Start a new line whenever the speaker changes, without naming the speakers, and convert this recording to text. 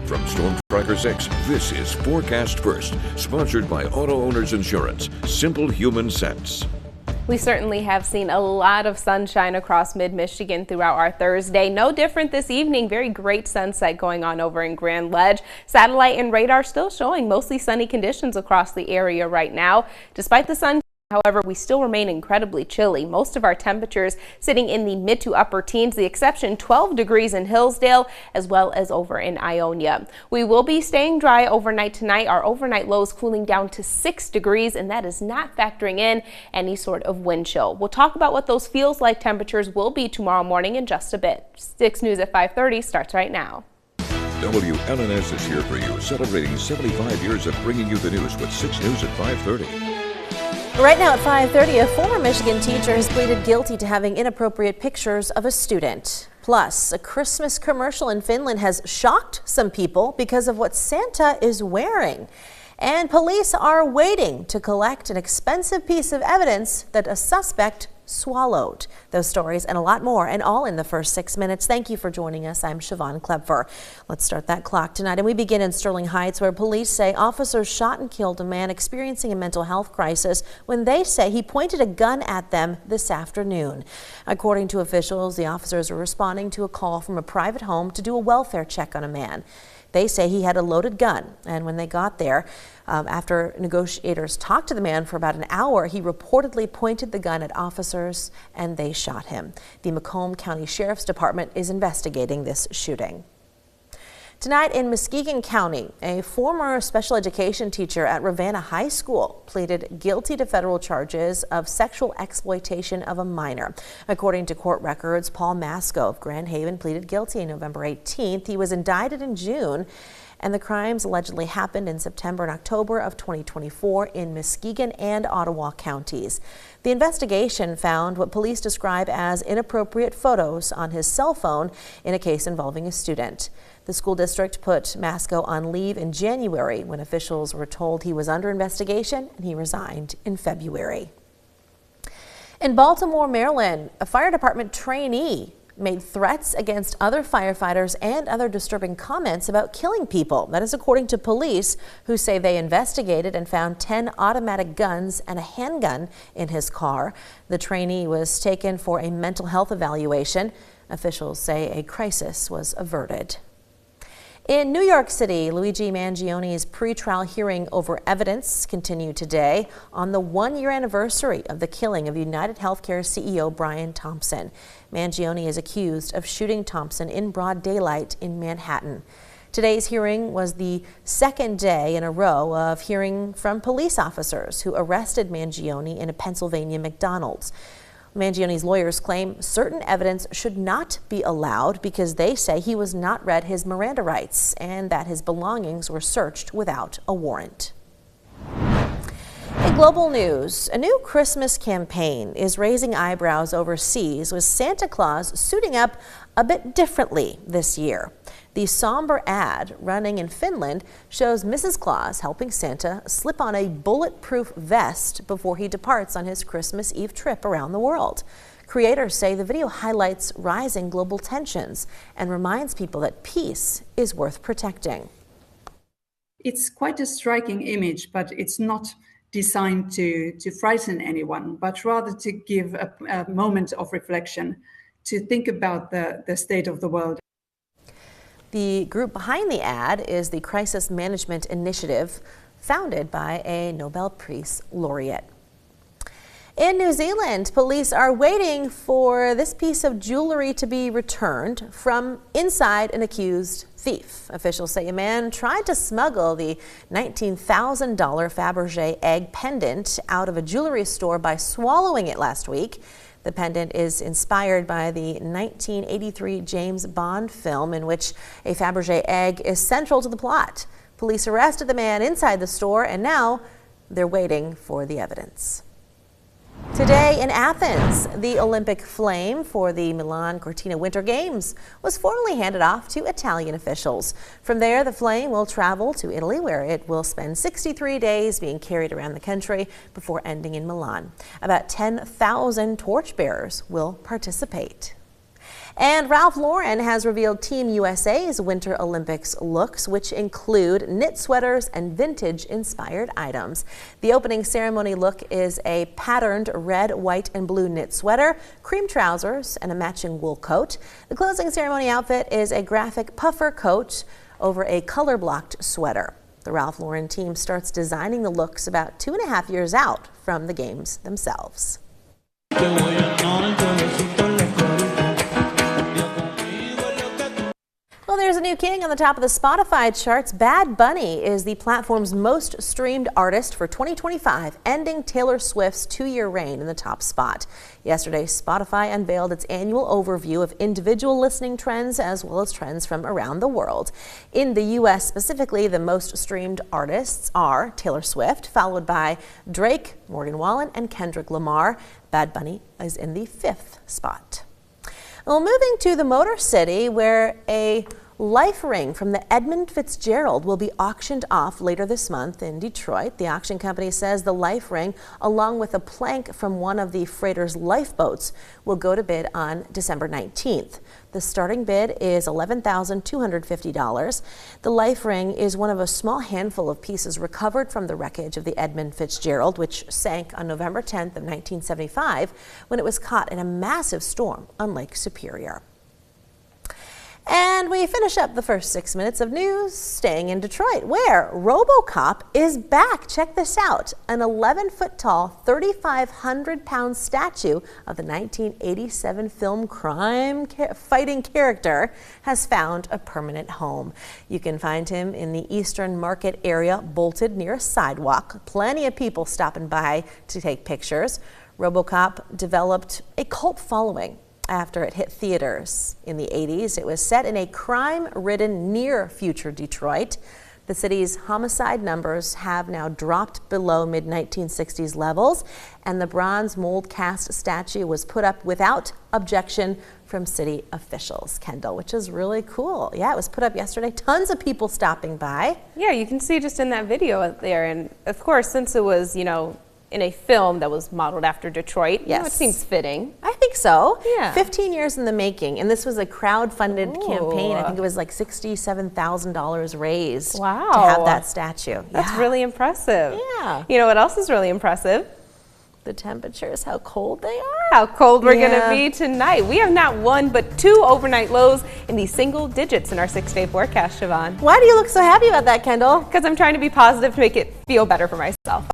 From Storm Tracker 6, this is Forecast First, sponsored by Auto Owners Insurance. Simple human sense.
We certainly have seen a lot of sunshine across mid-Michigan throughout our Thursday. No different this evening. Very great sunset going on over in Grand Ledge. Satellite and radar still showing mostly sunny conditions across the area right now. Despite the sun, however, we still remain incredibly chilly. Most of our temperatures sitting in the mid to upper teens, the exception 12 degrees in Hillsdale as well as over in Ionia. We will be staying dry overnight tonight. Our overnight lows cooling down to 6 degrees, and that is not factoring in any sort of wind chill. We'll talk about what those feels like temperatures will be tomorrow morning in just a bit. 6 News at 5:30 starts right now.
WLNS is here for you, celebrating 75 years of bringing you the news with 6 News at 5:30.
Right now at 5:30, a former Michigan teacher has pleaded guilty to having inappropriate pictures of a student. Plus, a Christmas commercial in Finland has shocked some people because of what Santa is wearing. And police are waiting to collect an expensive piece of evidence that a suspect swallowed. Those stories and a lot more, and all in the first 6 minutes. Thank you for joining us. I'm Siobhan Klepfer. Let's start that clock tonight, and we begin in Sterling Heights, where police say officers shot and killed a man experiencing a mental health crisis when they say he pointed a gun at them this afternoon. According to officials, the officers are responding to a call from a private home to do a welfare check on a man. They say he had a loaded gun, and when they got there, after negotiators talked to the man for about an hour, he reportedly pointed the gun at officers and they shot him. The Macomb County Sheriff's Department is investigating this shooting. Tonight in Muskegon County, a former special education teacher at Ravenna High School pleaded guilty to federal charges of sexual exploitation of a minor. According to court records, Paul Masco of Grand Haven pleaded guilty on November 18th. He was indicted in June, and the crimes allegedly happened in September and October of 2024 in Muskegon and Ottawa counties. The investigation found what police describe as inappropriate photos on his cell phone in a case involving a student. The school district put Masco on leave in January when officials were told he was under investigation, and he resigned in February. In Baltimore, Maryland, a fire department trainee made threats against other firefighters and other disturbing comments about killing people. That is according to police, who say they investigated and found 10 automatic guns and a handgun in his car. The trainee was taken for a mental health evaluation. Officials say a crisis was averted. In New York City, Luigi Mangioni's pretrial hearing over evidence continued today on the one-year anniversary of the killing of United Healthcare CEO Brian Thompson. Mangioni is accused of shooting Thompson in broad daylight in Manhattan. Today's hearing was the second day in a row of hearing from police officers who arrested Mangioni in a Pennsylvania McDonald's. Mangioni's lawyers claim certain evidence should not be allowed because they say he was not read his Miranda rights and that his belongings were searched without a warrant. In global news, a new Christmas campaign is raising eyebrows overseas, with Santa Claus suiting up a bit differently this year. The somber ad running in Finland shows Mrs. Claus helping Santa slip on a bulletproof vest before he departs on his Christmas Eve trip around the world. Creators say the video highlights rising global tensions and reminds people that peace is worth protecting.
It's quite a striking image, but it's not designed to frighten anyone, but rather to give a moment of reflection, to think about the state of the world.
The group behind the ad is the Crisis Management Initiative, founded by a Nobel Peace Laureate. In New Zealand, police are waiting for this piece of jewelry to be returned from inside an accused thief. Officials say a man tried to smuggle the $19,000 Fabergé egg pendant out of a jewelry store by swallowing it last week. The pendant is inspired by the 1983 James Bond film, in which a Fabergé egg is central to the plot. Police arrested the man inside the store, and now they're waiting for the evidence. Today in Athens, the Olympic flame for the Milan Cortina Winter Games was formally handed off to Italian officials. From there, the flame will travel to Italy, where it will spend 63 days being carried around the country before ending in Milan. About 10,000 torchbearers will participate. And Ralph Lauren has revealed Team USA's Winter Olympics looks, which include knit sweaters and vintage-inspired items. The opening ceremony look is a patterned red, white, and blue knit sweater, cream trousers, and a matching wool coat. The closing ceremony outfit is a graphic puffer coat over a color-blocked sweater. The Ralph Lauren team starts designing the looks about 2.5 years out from the games themselves. Well, there's a new king on the top of the Spotify charts. Bad Bunny is the platform's most streamed artist for 2025, ending Taylor Swift's 2-year reign in the top spot. Yesterday, Spotify unveiled its annual overview of individual listening trends as well as trends from around the world. In the U.S. specifically, the most streamed artists are Taylor Swift, followed by Drake, Morgan Wallen, and Kendrick Lamar. Bad Bunny is in the 5th spot. Well, moving to the Motor City, where a life ring from the Edmund Fitzgerald will be auctioned off later this month in Detroit. The auction company says the life ring, along with a plank from one of the freighter's lifeboats, will go to bid on December 19th. The starting bid is $11,250. The life ring is one of a small handful of pieces recovered from the wreckage of the Edmund Fitzgerald, which sank on November 10th of 1975 when it was caught in a massive storm on Lake Superior. And we finish up the first 6 minutes of news staying in Detroit, where RoboCop is back. Check this out. An 11-foot-tall, 3,500-pound statue of the 1987 film crime-fighting character has found a permanent home. You can find him in the Eastern Market area, bolted near a sidewalk. Plenty of people stopping by to take pictures. RoboCop developed a cult following after it hit theaters in the 80s. It was set in a crime-ridden near-future Detroit. The city's homicide numbers have now dropped below mid-1960s levels, and the bronze mold cast statue was put up without objection from city officials, Kendall, which is really cool. Yeah, it was put up yesterday. Tons of people stopping by.
Yeah, you can see just in that video out there. And of course, since it was, in a film that was modeled after Detroit, it seems fitting.
I think so.
Yeah.
15 years in the making, and this was a crowd-funded campaign. I think it was like $67,000 raised to have that statue.
That's really impressive.
Yeah.
You know what else is really impressive?
The temperatures, how cold they are.
How cold we're going to be tonight. We have not one, but 2 overnight lows in the single digits in our 6-day forecast, Siobhan.
Why do you look so happy about that, Kendall?
Because I'm trying to be positive to make it feel better for myself.